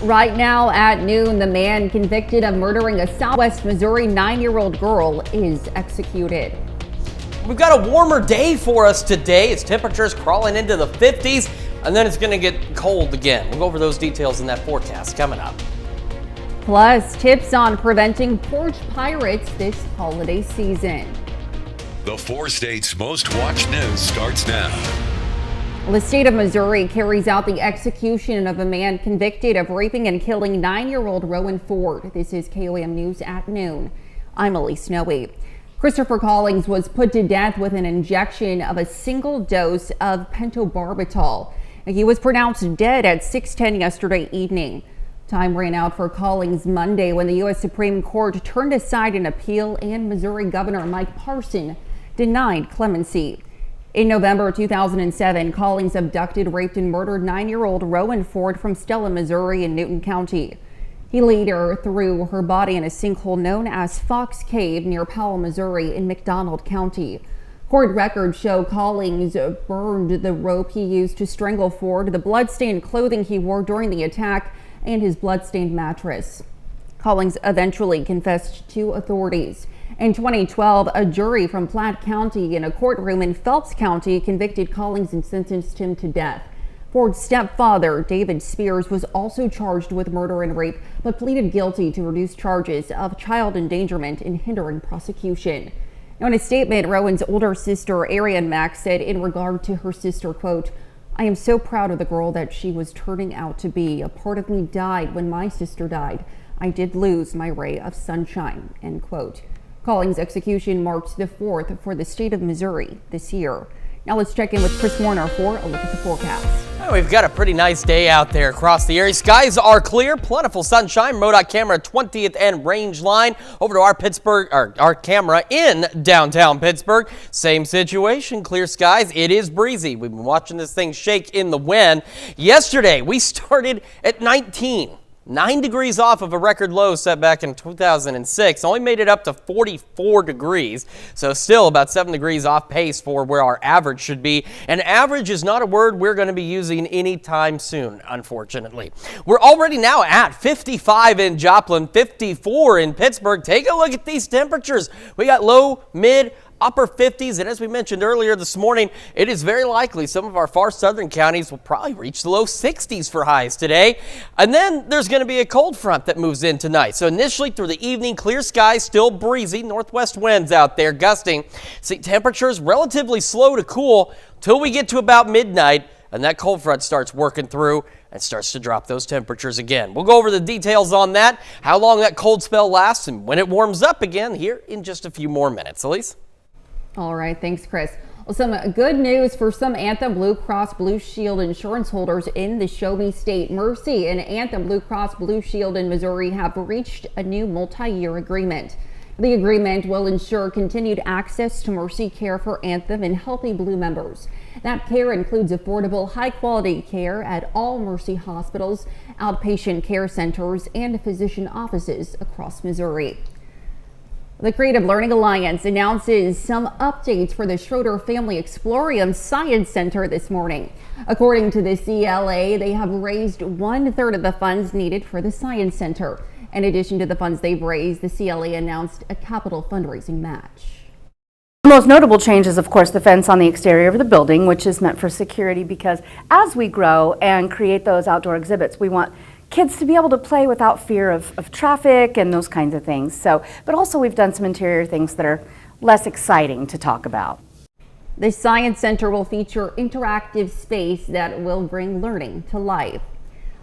Right now at noon, the man convicted of murdering a Southwest Missouri 9-year-old girl is executed. We've got a warmer day for us today as temperatures crawling into the 50s, and then it's going to get cold again. We'll go over those details in that forecast coming up. Plus, tips on preventing porch pirates this holiday season. The 4 states' most watched news starts now. The state of Missouri carries out the execution of a man convicted of raping and killing 9-year-old Rowan Ford. This is KOAM News at noon. I'm Elise Snowy. Christopher Collins was put to death with an injection of a single dose of pentobarbital. He was pronounced dead at 6:10 yesterday evening. Time ran out for Collins Monday when the U.S. Supreme Court turned aside an appeal and Missouri Governor Mike Parson denied clemency. In November 2007, Collins abducted, raped, and murdered 9-year-old Rowan Ford from Stella, Missouri in Newton County. He later threw her body in a sinkhole known as Fox Cave near Powell, Missouri in McDonald County. Court records show Collins burned the rope he used to strangle Ford, the bloodstained clothing he wore during the attack, and his bloodstained mattress. Collins eventually confessed to authorities. In 2012, a jury from Platte County in a courtroom in Phelps County convicted Collins and sentenced him to death. Ford's stepfather, David Spears, was also charged with murder and rape, but pleaded guilty to reduced charges of child endangerment and hindering prosecution. Now, in a statement, Rowan's older sister, Arian Mack, said in regard to her sister, quote, "I am so proud of the girl that she was turning out to be. A part of me died when my sister died. I did lose my ray of sunshine," end quote. Collins' execution marks the 4th for the state of Missouri this year. Now let's check in with Chris Warner for a look at the forecast. Well, we've got a pretty nice day out there across the area. Skies are clear, plentiful sunshine. MoDOT camera 20th and range line over to our camera in downtown Pittsburgh. Same situation, clear skies. It is breezy. We've been watching this thing shake in the wind. Yesterday, we started at 9 degrees off of a record low set back in 2006. Only made it up to 44 degrees. So still about 7 degrees off pace for where our average should be. And average is not a word we're going to be using anytime soon, unfortunately. We're already now at 55 in Joplin, 54 in Pittsburgh. Take a look at these temperatures. We got low, mid, upper 50s, and as we mentioned earlier this morning, it is very likely some of our far southern counties will probably reach the low 60s for highs today. And then there's going to be a cold front that moves in tonight. So initially through the evening, clear skies, still breezy, northwest winds out there gusting. See, temperatures relatively slow to cool till we get to about midnight, and that cold front starts working through and starts to drop those temperatures again. We'll go over the details on that, how long that cold spell lasts, and when it warms up again here in just a few more minutes. Elise? All right, thanks, Chris. Well, some good news for some Anthem Blue Cross Blue Shield insurance holders in the Show Me State. Mercy and Anthem Blue Cross Blue Shield in Missouri have reached a new multi-year agreement. The agreement will ensure continued access to Mercy care for Anthem and Healthy Blue members. That care includes affordable, high-quality care at all Mercy hospitals, outpatient care centers, and physician offices across Missouri. The Creative Learning Alliance announces some updates for the Schroeder Family Explorium Science Center this morning. According to the CLA, they have raised 1/3 of the funds needed for the Science Center. In addition to the funds they've raised, the CLA announced a capital fundraising match. The most notable change is, of course, the fence on the exterior of the building, which is meant for security because as we grow and create those outdoor exhibits, we want kids to be able to play without fear of traffic and those kinds of things. But also we've done some interior things that are less exciting to talk about. The Science Center will feature interactive space that will bring learning to life.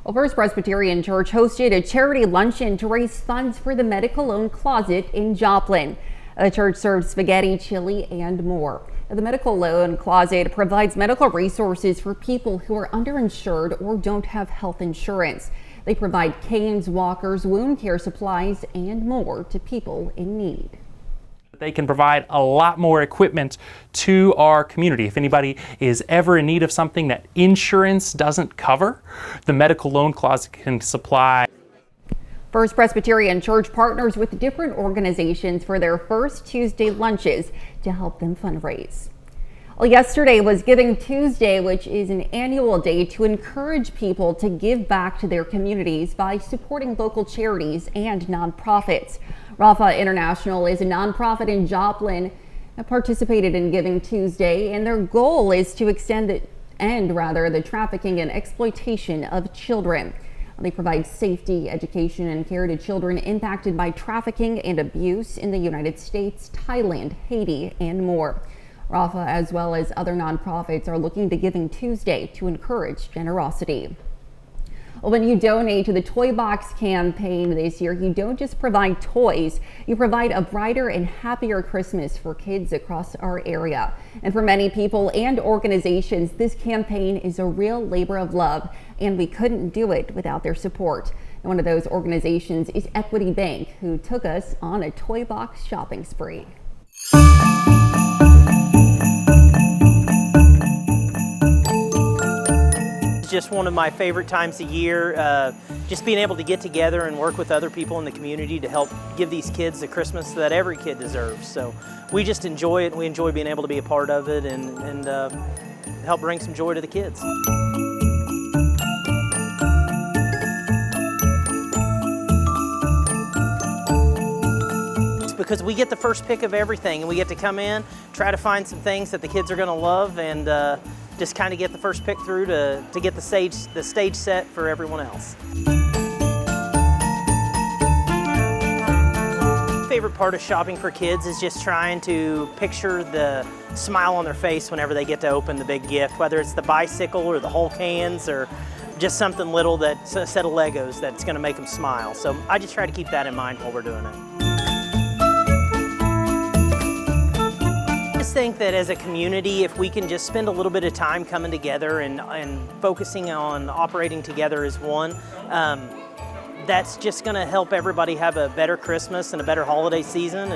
Well, First Presbyterian Church hosted a charity luncheon to raise funds for the Medical Loan Closet in Joplin. The church serves spaghetti, chili, and more. The Medical Loan Closet provides medical resources for people who are underinsured or don't have health insurance. They provide canes, walkers, wound care supplies, and more to people in need. They can provide a lot more equipment to our community. If anybody is ever in need of something that insurance doesn't cover, the Medical Loan Closet can supply. First Presbyterian Church partners with different organizations for their first Tuesday lunches to help them fundraise. Well, yesterday was Giving Tuesday, which is an annual day to encourage people to give back to their communities by supporting local charities and nonprofits. Rafa International is a nonprofit in Joplin that participated in Giving Tuesday, and their goal is to end the trafficking and exploitation of children. They provide safety, education, and care to children impacted by trafficking and abuse in the United States, Thailand, Haiti, and more. Rafa, as well as other nonprofits, are looking to Giving Tuesday to encourage generosity. Well, when you donate to the Toy Box campaign this year, you don't just provide toys, you provide a brighter and happier Christmas for kids across our area. And for many people and organizations, this campaign is a real labor of love, and we couldn't do it without their support. And one of those organizations is Equity Bank, who took us on a Toy Box shopping spree. Just one of my favorite times of year, just being able to get together and work with other people in the community to help give these kids the Christmas that every kid deserves. So we just enjoy it, and we enjoy being able to be a part of it and help bring some joy to the kids. Because we get the first pick of everything, and we get to come in, try to find some things that the kids are going to love, and just kind of get the first pick through to get the stage set for everyone else. Favorite part of shopping for kids is just trying to picture the smile on their face whenever they get to open the big gift, whether it's the bicycle or the Hulk hands or just something little, that's a set of Legos that's going to make them smile. So I just try to keep that in mind while we're doing it. I think that as a community, if we can just spend a little bit of time coming together and focusing on operating together as one, that's just going to help everybody have a better Christmas and a better holiday season.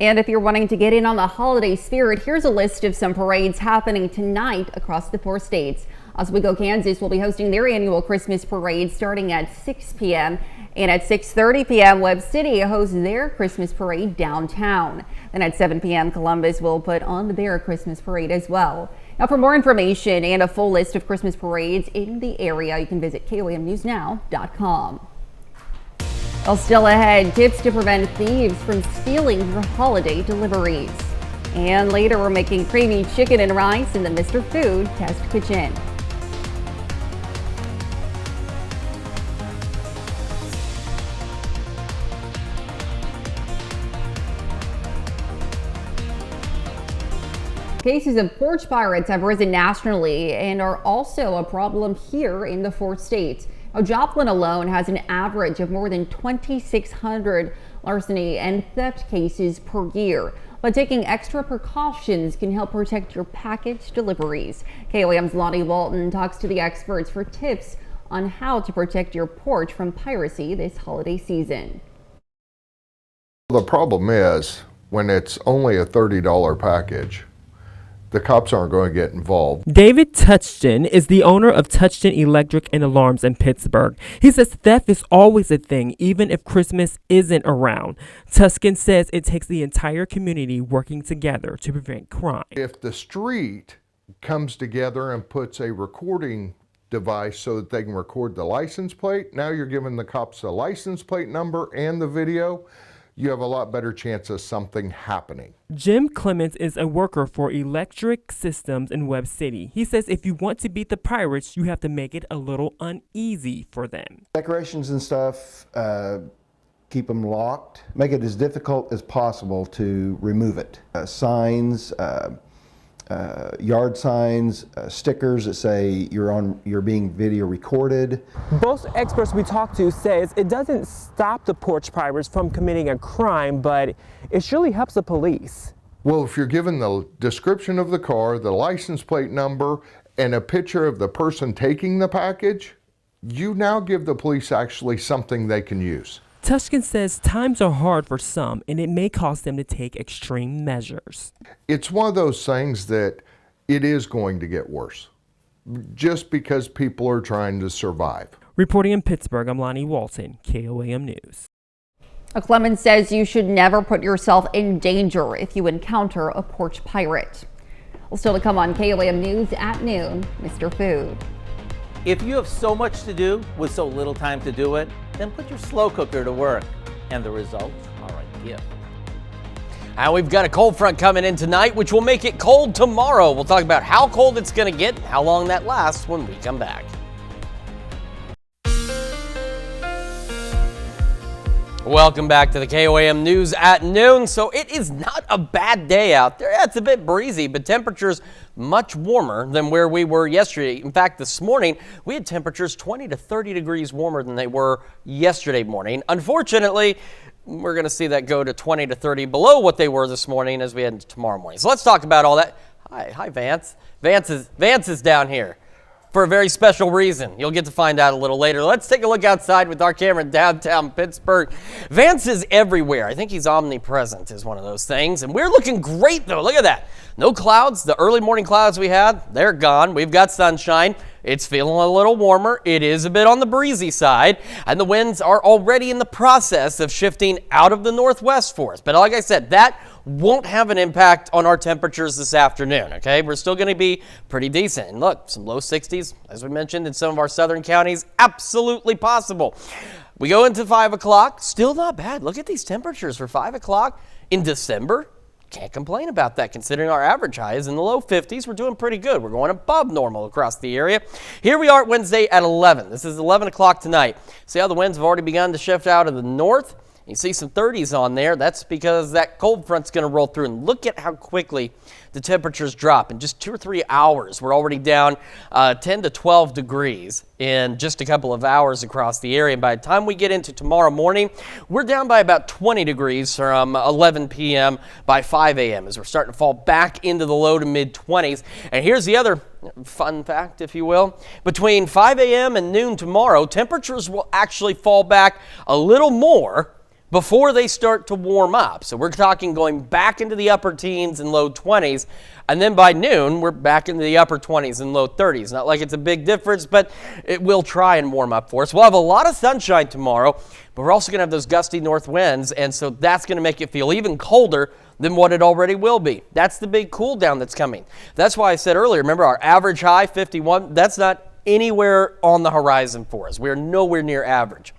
And if you're wanting to get in on the holiday spirit, here's a list of some parades happening tonight across the 4 states. Oswego, Kansas will be hosting their annual Christmas parade starting at 6 p.m. And at 6:30 p.m., Webb City hosts their Christmas parade downtown. Then at 7 p.m., Columbus will put on their Christmas parade as well. Now, for more information and a full list of Christmas parades in the area, you can visit KOAMnewsnow.com. Well, still ahead, tips to prevent thieves from stealing your holiday deliveries. And later, we're making creamy chicken and rice in the Mr. Food Test Kitchen. Cases of porch pirates have risen nationally and are also a problem here in the 4 states. Now, Joplin alone has an average of more than 2,600 larceny and theft cases per year. But taking extra precautions can help protect your package deliveries. KOAM's Lonnie Walton talks to the experts for tips on how to protect your porch from piracy this holiday season. The problem is when it's only a $30 package, the cops aren't going to get involved. David Touchton is the owner of Touchton Electric and Alarms in Pittsburgh. He says theft is always a thing, even if Christmas isn't around. Touchton says it takes the entire community working together to prevent crime. If the street comes together and puts a recording device so that they can record the license plate, now you're giving the cops the license plate number and the video, you have a lot better chance of something happening. Jim Clements is a worker for Electric Systems in Webb City. He says if you want to beat the pirates, you have to make it a little uneasy for them. Decorations and stuff, keep them locked. Make it as difficult as possible to remove it. Signs, yard signs, stickers that say you're being video recorded. Most experts we talk to says it doesn't stop the porch pirates from committing a crime, but it surely helps the police. Well, if you're given the description of the car, the license plate number, and a picture of the person taking the package, you now give the police actually something they can use. Tushkin says times are hard for some, and it may cause them to take extreme measures. It's one of those things that it is going to get worse just because people are trying to survive. Reporting in Pittsburgh, I'm Lonnie Walton, KOAM News. Clemens says you should never put yourself in danger if you encounter a porch pirate. Well, still to come on KOAM News at noon, Mr. Food. If you have so much to do with so little time to do it, then put your slow cooker to work, and the results are a gift. And we've got a cold front coming in tonight, which will make it cold tomorrow. We'll talk about how cold it's going to get and how long that lasts when we come back. Welcome back to the KOAM News at noon. So it is not a bad day out there. Yeah, it's a bit breezy, but temperatures much warmer than where we were yesterday. In fact, this morning we had temperatures 20 to 30 degrees warmer than they were yesterday morning. Unfortunately, we're going to see that go to 20 to 30 below what they were this morning as we head into tomorrow morning. So let's talk about all that. Hi, Vance. Vance is down here for a very special reason. You'll get to find out a little later. Let's take a look outside with our camera in downtown Pittsburgh. Vance is everywhere. I think he's omnipresent is one of those things. And we're looking great, though. Look at that. No clouds. The early morning clouds we had, they're gone. We've got sunshine. It's feeling a little warmer. It is a bit on the breezy side. And the winds are already in the process of shifting out of the northwest for us. But like I said, that won't have an impact on our temperatures this afternoon, okay? We're still going to be pretty decent. And look, some low 60s, as we mentioned, in some of our southern counties, absolutely possible. We go into 5 o'clock, still not bad. Look at these temperatures for 5 o'clock in December. Can't complain about that considering our average high is in the low 50s. We're doing pretty good. We're going above normal across the area. Here we are Wednesday at 11. This is 11 o'clock tonight. See how the winds have already begun to shift out of the north? You see some 30s on there. That's because that cold front's going to roll through. And look at how quickly the temperatures drop. In just 2 or 3 hours, we're already down 10 to 12 degrees in just a couple of hours across the area. And by the time we get into tomorrow morning, we're down by about 20 degrees from 11 p.m. by 5 a.m. as we're starting to fall back into the low to mid 20s. And here's the other fun fact, if you will. Between 5 a.m. and noon tomorrow, temperatures will actually fall back a little more before they start to warm up. So we're talking going back into the upper teens and low 20s. And then by noon, we're back into the upper 20s and low 30s. Not like it's a big difference, but it will try and warm up for us. We'll have a lot of sunshine tomorrow, but we're also going to have those gusty north winds. And so that's going to make it feel even colder than what it already will be. That's the big cool down that's coming. That's why I said earlier, remember our average high, 51, that's not anywhere on the horizon for us. We're nowhere near average.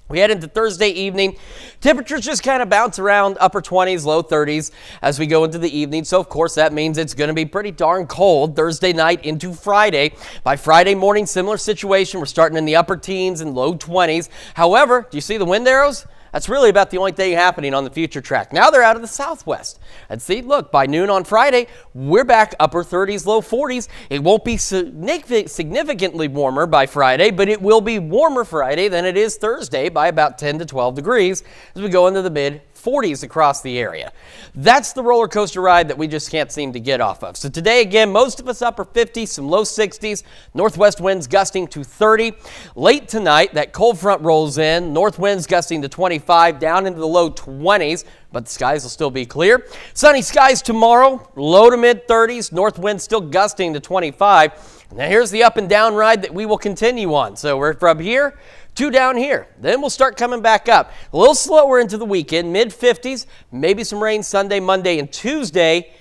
We head into Thursday evening. Temperatures just kind of bounce around upper 20s, low 30s as we go into the evening. So, of course, that means it's going to be pretty darn cold Thursday night into Friday. By Friday morning, similar situation. We're starting in the upper teens and low 20s. However, do you see the wind arrows? That's really about the only thing happening on the future track. Now they're out of the southwest. And see, look, by noon on Friday, we're back upper 30s, low 40s. It won't be significantly warmer by Friday, but it will be warmer Friday than it is Thursday by about 10 to 12 degrees as we go into the mid 40s across the area. That's the roller coaster ride that we just can't seem to get off of. So today, again, most of us upper 50s, some low 60s, northwest winds gusting to 30. Late tonight, that cold front rolls in, north winds gusting to 25, down into the low 20s, but the skies will still be clear. Sunny skies tomorrow, low to mid 30s, north winds still gusting to 25. Now here's the up and down ride that we will continue on. So we're from here to down here. Then we'll start coming back up. A little slower into the weekend, mid 50s, maybe some rain Sunday, Monday, and Tuesday.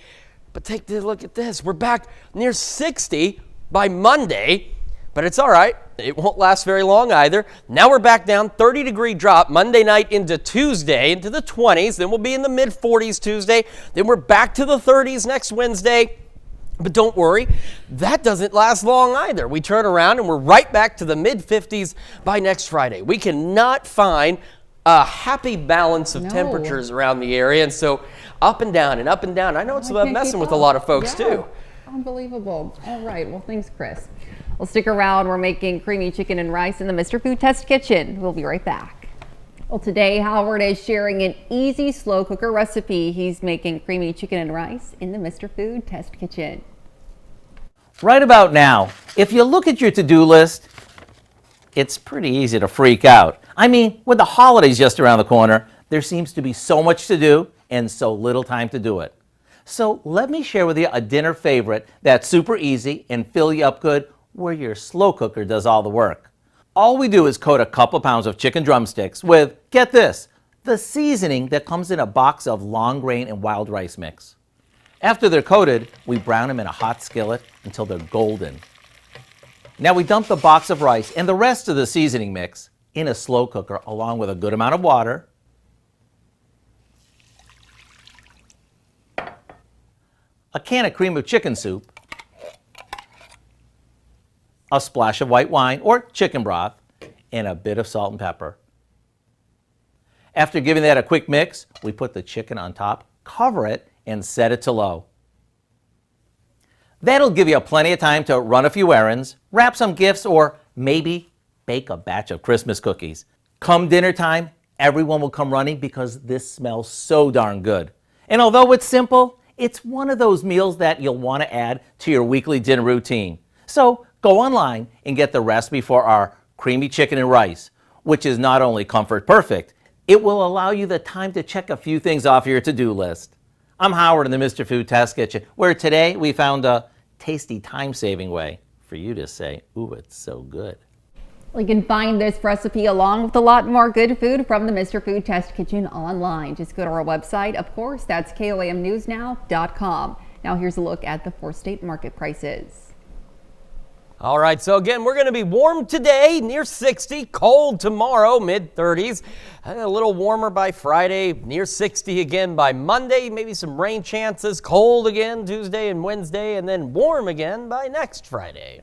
But take a look at this. We're back near 60 by Monday, but it's all right. It won't last very long either. Now we're back down, 30-degree drop Monday night into Tuesday, into the 20s. Then we'll be in the mid 40s Tuesday. Then we're back to the 30s next Wednesday. But don't worry, that doesn't last long either. We turn around and we're right back to the mid-50s by next Friday. We cannot find a happy balance of temperatures around the area. And so up and down and up and down. I know it's messing with a lot of folks too. Unbelievable. All right. Well, thanks, Chris. Well, stick around. We're making creamy chicken and rice in the Mr. Food Test Kitchen. We'll be right back. Well, today Howard is sharing an easy slow cooker recipe. He's making creamy chicken and rice in the Mr. Food Test Kitchen. Right about now, if you look at your to-do list, it's pretty easy to freak out. I mean, with the holidays just around the corner, there seems to be so much to do and so little time to do it. So let me share with you a dinner favorite that's super easy and fill you up good where your slow cooker does all the work. All we do is coat a couple pounds of chicken drumsticks with, get this, the seasoning that comes in a box of long grain and wild rice mix. After they're coated, we brown them in a hot skillet until they're golden. Now we dump the box of rice and the rest of the seasoning mix in a slow cooker along with a good amount of water, a can of cream of chicken soup, a splash of white wine or chicken broth, and a bit of salt and pepper. After giving that a quick mix, we put the chicken on top, cover it, and set it to low. That'll give you plenty of time to run a few errands, wrap some gifts, or maybe bake a batch of Christmas cookies. Come dinner time, everyone will come running because this smells so darn good. And although it's simple, it's one of those meals that you'll want to add to your weekly dinner routine. So go online and get the recipe for our creamy chicken and rice, which is not only comfort perfect, it will allow you the time to check a few things off your to-do list. I'm Howard in the Mr. Food Test Kitchen, where today we found a tasty time-saving way for you to say, ooh, it's so good. You can find this recipe along with a lot more good food from the Mr. Food Test Kitchen online. Just go to our website. Of course, that's KOAMnewsnow.com. Now here's a look at the 4-state market prices. All right, so again, we're going to be warm today, near 60, cold tomorrow, mid-30s. A little warmer by Friday, near 60 again by Monday. Maybe some rain chances, cold again Tuesday and Wednesday, and then warm again by next Friday.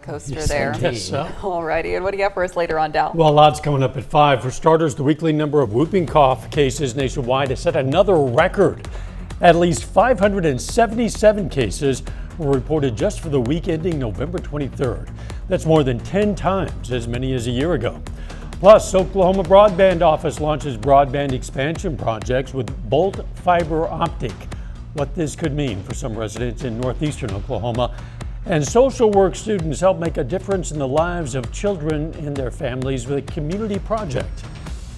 Coaster there. Yes, so. Alrighty, and what do you got for us later on, Dal? Well, lots coming up at 5. For starters, the weekly number of whooping cough cases nationwide has set another record. At least 577 cases were reported just for the week ending November 23rd. That's more than 10 times as many as a year ago. Plus, Oklahoma Broadband Office launches broadband expansion projects with Bolt Fiber Optic. What this could mean for some residents in northeastern Oklahoma. And social work students help make a difference in the lives of children and their families with a community project.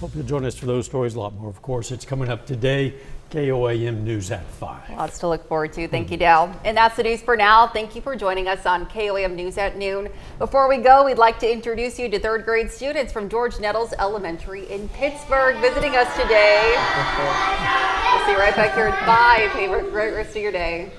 Hope you'll join us for those stories. A lot more, of course. It's coming up today. KOAM News at 5. Lots to look forward to. Thank you, Dal. And that's the news for now. Thank you for joining us on KOAM News at noon. Before we go, we'd like to introduce you to 3rd grade students from George Nettles Elementary in Pittsburgh visiting us today. We'll see you right back here at 5. Have a great rest of your day.